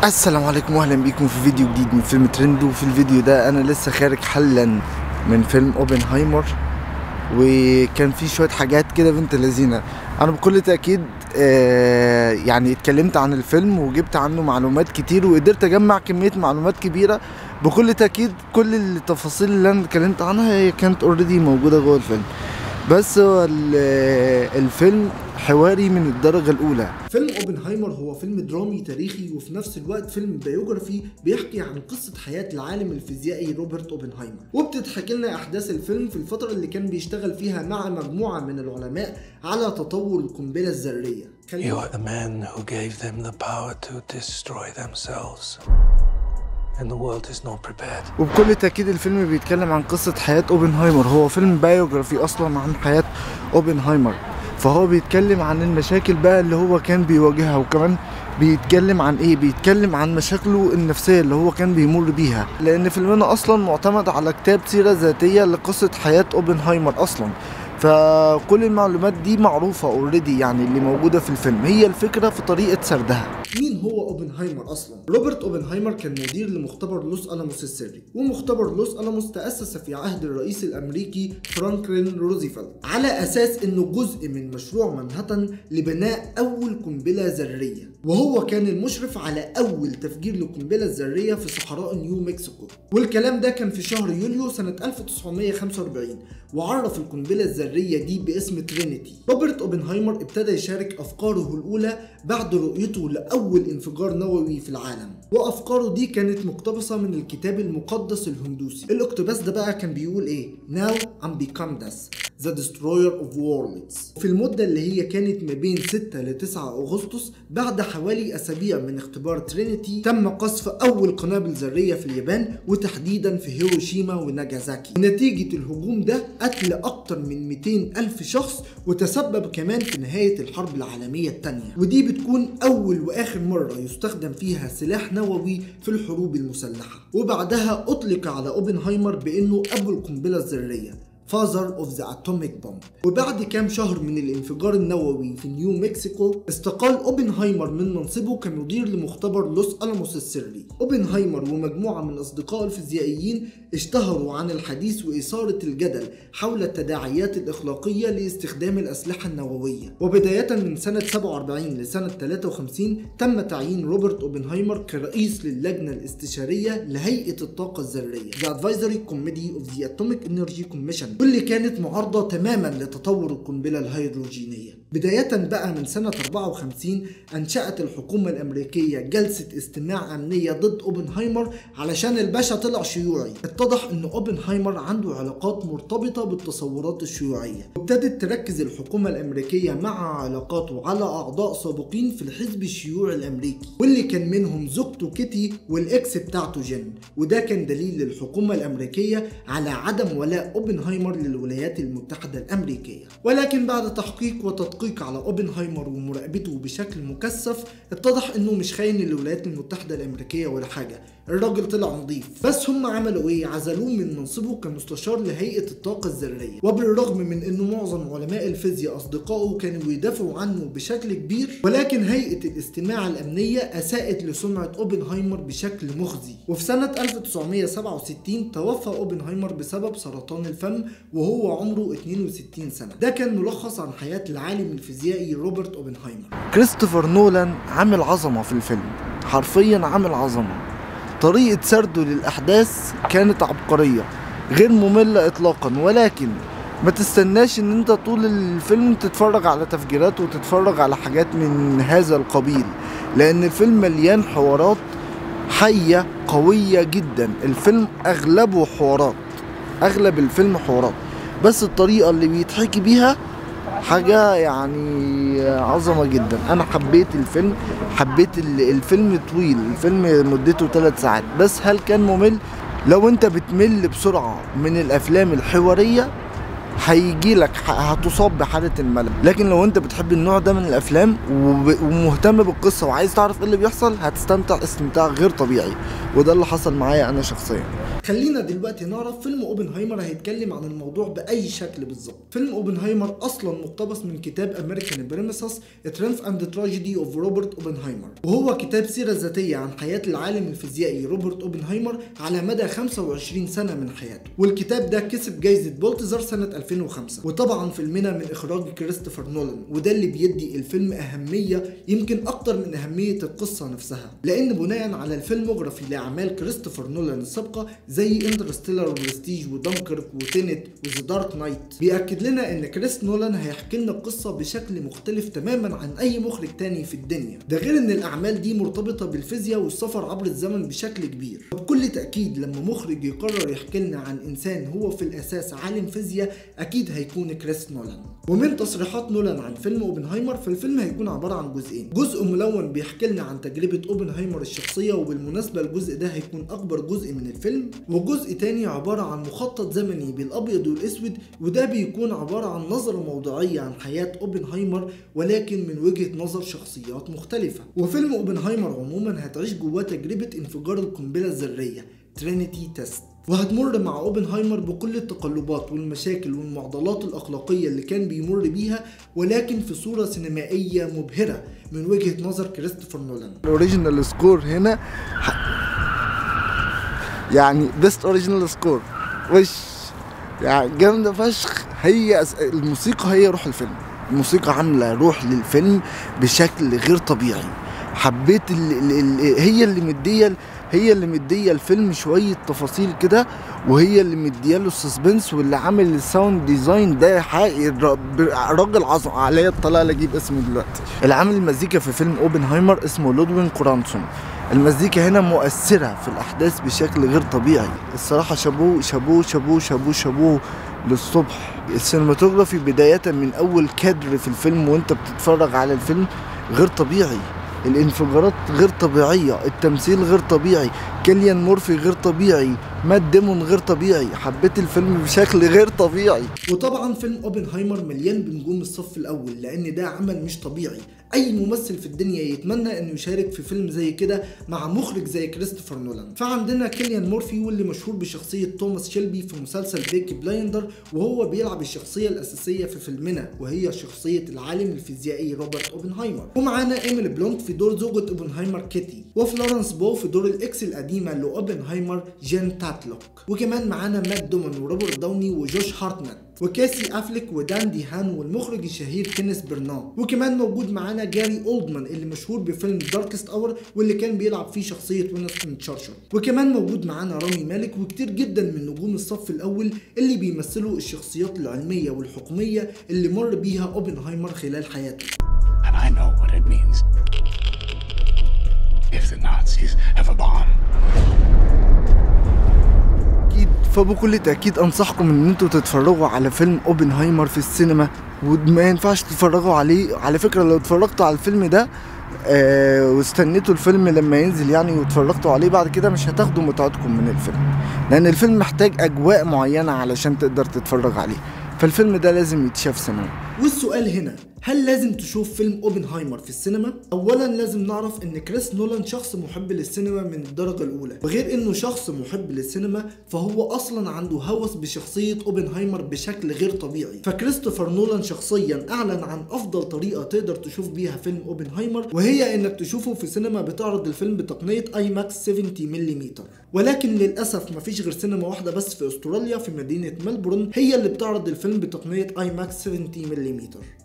السلام عليكم واهلا بيكم في فيديو جديد من فيلم ترند. وفي الفيديو ده انا لسه خارج حلا من فيلم اوبنهايمر، وكان في شويه حاجات كده بنت لذينه. انا بكل تاكيد يعني اتكلمت عن الفيلم وجبت عنه معلومات كتير وقدرت اجمع كميه معلومات كبيره. بكل تاكيد كل التفاصيل اللي انا اتكلمت عنها هي كانت اوريدي موجوده جوه الفيلم، بس هو الفيلم حواري من الدرجة الأولى. فيلم اوبنهايمر هو فيلم درامي تاريخي وفي نفس الوقت فيلم بايوجرافي بيحكي عن قصة حياة العالم الفيزيائي روبرت اوبنهايمر، وبتتحكي لنا أحداث الفيلم في الفترة اللي كان بيشتغل فيها مع مجموعة من العلماء على تطور القنبلة الذرية. You are the man who gave them the power to destroy themselves. And the world is not prepared. وبكل تأكيد الفيلم بيتكلم عن قصة حياة اوبنهايمر، هو فيلم بايوجرافي أصلا عن حياة اوبنهايمر، فهو بيتكلم عن المشاكل بقى اللي هو كان بيواجهها، وكمان بيتكلم عن ايه، بيتكلم عن مشاكله النفسية اللي هو كان بيمر بيها، لأن فيلمنا أصلا معتمد على كتاب سيرة ذاتية لقصة حياة اوبنهايمر أصلا. فكل المعلومات دي معروفة اوريدي، يعني اللي موجودة في الفيلم، هي الفكرة في طريقة سردها. مين هو اوبنهايمر اصلا؟ روبرت اوبنهايمر كان مدير لمختبر لوس ألاموس السري، ومختبر لوس ألاموس تأسس في عهد الرئيس الامريكي فرانكلين روزفلت على اساس انه جزء من مشروع مانهاتن لبناء اول قنبلة ذرية، وهو كان المشرف على اول تفجير للقنبلة الذرية في صحراء نيو مكسيكو، والكلام ده كان في شهر يوليو سنة 1945، وعرف القنبلة الذرية دي باسم ترينيتي. روبرت اوبنهايمر ابتدى يشارك افكاره الاولى بعد رؤيته لأول انفجار نووي في العالم، وافكاره دي كانت مقتبسة من الكتاب المقدس الهندوسي. الاقتباس ده بقى كان بيقول ايه؟ Now I'm become the destroyer of worlds. في المدة اللي هي كانت ما بين 6 ل 9 أغسطس، بعد حوالي أسابيع من اختبار ترينيتي، تم قصف أول قنابل ذرية في اليابان، وتحديدا في هيروشيما وناجازاكي. نتيجة الهجوم ده قتل أكتر من 200 ألف شخص، وتسبب كمان في نهاية الحرب العالمية الثانية، ودي بتكون أول وآخر مرة يستخدم فيها سلاح نووي في الحروب المسلحة. وبعدها أطلق على اوبنهايمر بأنه أبو القنبلة الذرية، Father of the Atomic Bomb. وبعد كام شهر من الانفجار النووي في نيو مكسيكو، استقال اوبنهايمر من منصبه كمدير لمختبر لوس ألاموس السري. اوبنهايمر ومجموعة من أصدقائه الفيزيائيين اشتهروا عن الحديث وإثارة الجدل حول التداعيات الإخلاقية لاستخدام الأسلحة النووية. وبداية من سنة 47 لسنة 53 تم تعيين روبرت اوبنهايمر كرئيس للجنة الاستشارية لهيئة الطاقة الذرية The Advisory Committee of the Atomic Energy Commission، واللي كانت معارضة تماما لتطور القنبلة الهيدروجينية. بداية بقى من سنة 54 أنشأت الحكومة الأمريكية جلسة استماع أمنية ضد اوبنهايمر علشان الباشا طلع شيوعي. اتضح إن اوبنهايمر عنده علاقات مرتبطة بالتصورات الشيوعية، وابتدت تركز الحكومة الأمريكية مع علاقاته على أعضاء سابقين في الحزب الشيوعي الأمريكي، واللي كان منهم زوجته كيتي والإكس بتاعته جين. وده كان دليل للحكومة الأمريكية على عدم ولاء اوبنهايمر للولايات المتحدة الأمريكية. ولكن بعد تحقيق وتدقيق على اوبنهايمر ومراقبته بشكل مكثف، اتضح انه مش خاين للولايات المتحدة الامريكية ولا حاجة، الراجل طلع نظيف. بس هم عملوا ايه؟ عزلوه من منصبه كمستشار لهيئة الطاقة الذرية. وبالرغم من انه معظم علماء الفيزياء اصدقائه كانوا بيدافعوا عنه بشكل كبير، ولكن هيئة الاستماع الامنية اساءت لسمعة اوبنهايمر بشكل مخزي. وفي سنة 1967 توفى اوبنهايمر بسبب سرطان الفم وهو عمره 62 سنة. ده كان ملخص عن حياة العالم الفيزيائي روبرت اوبنهايمر. كريستوفر نولان عامل عظمة في الفيلم، حرفيا عامل عظمة. طريقة سرده للأحداث كانت عبقرية غير مملة إطلاقا، ولكن ما تستناش ان انت طول الفيلم تتفرج على تفجيرات وتتفرج على حاجات من هذا القبيل، لأن الفيلم مليان حوارات حية قوية جدا. الفيلم أغلبه حوارات، أغلب الفيلم حوارات، بس الطريقة اللي بيتحكي بيها حاجة يعني عظمة جدا. أنا حبيت الفيلم، حبيت الفيلم طويل، الفيلم مدته 3 ساعات، بس هل كان ممل؟ لو أنت بتمل بسرعة من الأفلام الحوارية هيجيلك هتصاب بحالة الملل. لكن لو انت بتحب النوع ده من الافلام ومهتم بالقصة وعايز تعرف ايه اللي بيحصل، هتستمتع استمتاع غير طبيعي، وده اللي حصل معايا انا شخصيا. خلينا دلوقتي نعرف فيلم اوبنهايمر هيتكلم عن الموضوع بأي شكل بالظبط. فيلم اوبنهايمر أصلا مقتبس من كتاب أمريكان بريمسس تريمف أند تراجيدي أوف روبرت اوبنهايمر، وهو كتاب سيرة ذاتية عن حياة العالم الفيزيائي روبرت اوبنهايمر على مدى 25 سنة من حياته. والكتاب ده كسب جايزة بولتزر سنة 2005، وطبعا فيلمنا من إخراج كريستوفر نولان، وده اللي بيدي الفيلم أهمية يمكن أكتر من أهمية القصة نفسها، لأن بناء على الفيلموغرافي لأعمال كريستوفر نولان السابقة زي انترستيلر وبرستيج ودنكرك وتينت وذا دارك نايت، بيأكد لنا ان كريس نولان هيحكي لنا القصة بشكل مختلف تماما عن اي مخرج تاني في الدنيا. ده غير ان الاعمال دي مرتبطة بالفيزياء والسفر عبر الزمن بشكل كبير. وبكل تأكيد لما مخرج يقرر يحكي لنا عن انسان هو في الاساس عالم فيزياء، اكيد هيكون كريس نولان. ومن تصريحات نولان عن فيلم اوبنهايمر، فالفيلم هيكون عبارة عن جزئين، جزء ملون بيحكي لنا عن تجربة اوبنهايمر الشخصية، وبالمناسبة الجزء ده هيكون اكبر جزء من الفيلم، وجزء تاني عبارة عن مخطط زمني بالابيض والاسود، وده بيكون عبارة عن نظرة موضوعية عن حياة اوبنهايمر ولكن من وجهة نظر شخصيات مختلفة. وفيلم اوبنهايمر عموما هتعيش جواه تجربة انفجار القنبلة الذرية ترينيتي تيست، وهتمر مع اوبنهايمر بكل التقلبات والمشاكل والمعضلات الأخلاقية اللي كان بيمر بيها، ولكن في صورة سينمائية مبهرة من وجهة نظر كريستوفر نولان. الاوريجينال سكور هنا يعني بيست اوريجينال سكور، وش يعني جامدة فشخ. هي الموسيقى هي روح الفيلم، الموسيقى عاملة روح للفيلم بشكل غير طبيعي. حبيت هي اللي مديه الفيلم شويه تفاصيل كده، وهي اللي مدياله السسبنس، واللي عامل الساوند ديزاين ده حقيقي راجل عظم عليا الطلاق اللي اجيب اسمه دلوقتي. اللي عامل المزيكا في فيلم اوبنهايمر اسمه لودوين كورانسون. المزيكا هنا مؤثره في الاحداث بشكل غير طبيعي الصراحه. شابوه شابوه شابوه شابوه شابوه للصبح. السينماتوجرافي بدايه من اول كادر في الفيلم وانت بتتفرج على الفيلم غير طبيعي، الانفجارات غير طبيعية، التمثيل غير طبيعي، كيليان مورفي غير طبيعي، مات ديمون غير طبيعي. حبيت الفيلم بشكل غير طبيعي. وطبعا فيلم اوبنهايمر مليان بنجوم الصف الاول، لان ده عمل مش طبيعي. اي ممثل في الدنيا يتمنى انه يشارك في فيلم زي كده مع مخرج زي كريستوفر نولان. فعندنا كيليان مورفي، واللي مشهور بشخصية توماس شيلبي في مسلسل بيكي بلايندر، وهو بيلعب الشخصية الاساسية في فيلمنا، وهي شخصية العالم الفيزيائي روبرت اوبنهايمر. ومعانا ايميلي بلونت في دور زوجة اوبنهايمر كيتي، وفلورنس بو في دور الاكس القديمة لاوبنهايمر جين تاتلوك. وكمان معانا مات دومون وروبرت داوني وجوش هارتنت وكاسي افليك ودان دي هان والمخرج الشهير كينيث برناو. وكمان موجود معانا جاري اولدمان اللي مشهور بفيلم داركست اور، واللي كان بيلعب فيه شخصيه وينستون تشرشل. وكمان موجود معانا رامي مالك، وكتير جدا من نجوم الصف الاول اللي بيمثلوا الشخصيات العلميه والحكوميه اللي مر بيها اوبنهايمر خلال حياته. And I know what it means if the Nazis have a bomb. فبكل تأكيد أنصحكم إن انتوا تتفرجوا على فيلم اوبنهايمر في السينما، وما ينفعش تتفرجوا عليه. على فكرة لو اتفرجتوا على الفيلم ده واستنيتوا الفيلم لما ينزل يعني واتفرجتوا عليه بعد كده، مش هتاخدوا متعتكم من الفيلم، لأن الفيلم محتاج أجواء معينة علشان تقدر تتفرج عليه. فالفيلم ده لازم يتشاف سينما. والسؤال هنا، هل لازم تشوف فيلم اوبنهايمر في السينما؟ اولا لازم نعرف ان كريس نولان شخص محب للسينما من الدرجة الاولى، وغير انه شخص محب للسينما فهو اصلا عنده هوس بشخصية اوبنهايمر بشكل غير طبيعي. فكريستوفر نولان شخصيا اعلن عن افضل طريقة تقدر تشوف بيها فيلم اوبنهايمر، وهي انك تشوفه في سينما بتعرض الفيلم بتقنية اي ماكس 70 ملم. ولكن للاسف مفيش غير سينما واحدة بس في استراليا في مدينة ملبورن هي اللي بتعرض الفيلم بتقنية اي ماكس 70 ملم.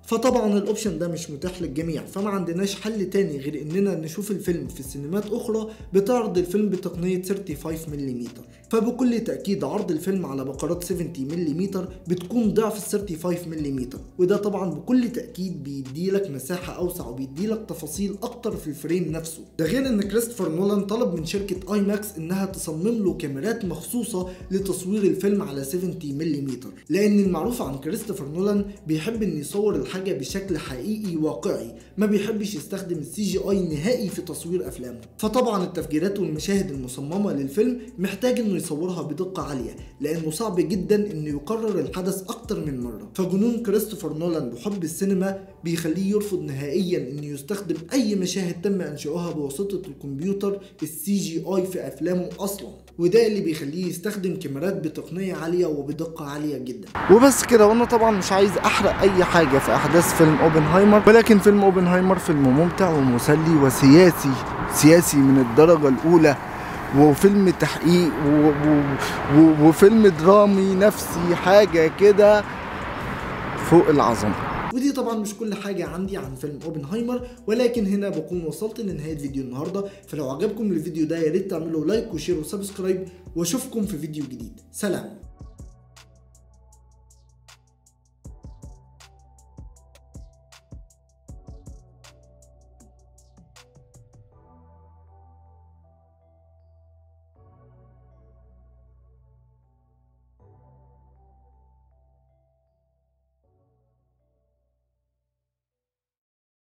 فطبعا الاوبشن ده مش متاح للجميع، فما عندناش حل تاني غير اننا نشوف الفيلم في سينمات اخرى بتعرض الفيلم بتقنية 35 ملم. فبكل تأكيد عرض الفيلم على بقرات 70 ملم بتكون ضعف ال 35 ملم، وده طبعا بكل تأكيد بيديلك مساحة اوسع وبيديلك تفاصيل اكتر في الفريم نفسه. ده غير ان كريستوفر نولان طلب من شركة اي ماكس انها تصمم له كاميرات مخصوصة لتصوير الفيلم على 70 ملم، لان المعروف عن كريستوفر نولان بيحب ان يصور حاجة بشكل حقيقي واقعي، ما بيحبش يستخدم السي جي اي نهائي في تصوير افلامه. فطبعا التفجيرات والمشاهد المصممة للفيلم محتاج انه يصورها بدقة عالية، لانه صعب جدا انه يكرر الحدث اكتر من مرة. فجنون كريستوفر نولان بحب السينما بيخليه يرفض نهائيا انه يستخدم اي مشاهد تم انشاؤها بواسطة الكمبيوتر السي جي اي في افلامه اصلا، وده اللي بيخليه يستخدم كاميرات بتقنية عالية وبدقة عالية جدا. وبس كده. وانا طبعا مش عايز احرق اي حاجة في احداث فيلم اوبنهايمر، ولكن فيلم اوبنهايمر فيلم ممتع ومسلي وسياسي من الدرجة الاولى، وفيلم تحقيق وفيلم درامي نفسي، حاجة كده فوق العظمة. ودي طبعا مش كل حاجة عندي عن فيلم اوبنهايمر، ولكن هنا بكون وصلت لنهاية فيديو النهاردة. فلو عجبكم الفيديو ده ياريت تعملوا لايك وشير وسبسكرايب، واشوفكم في فيديو جديد. سلام.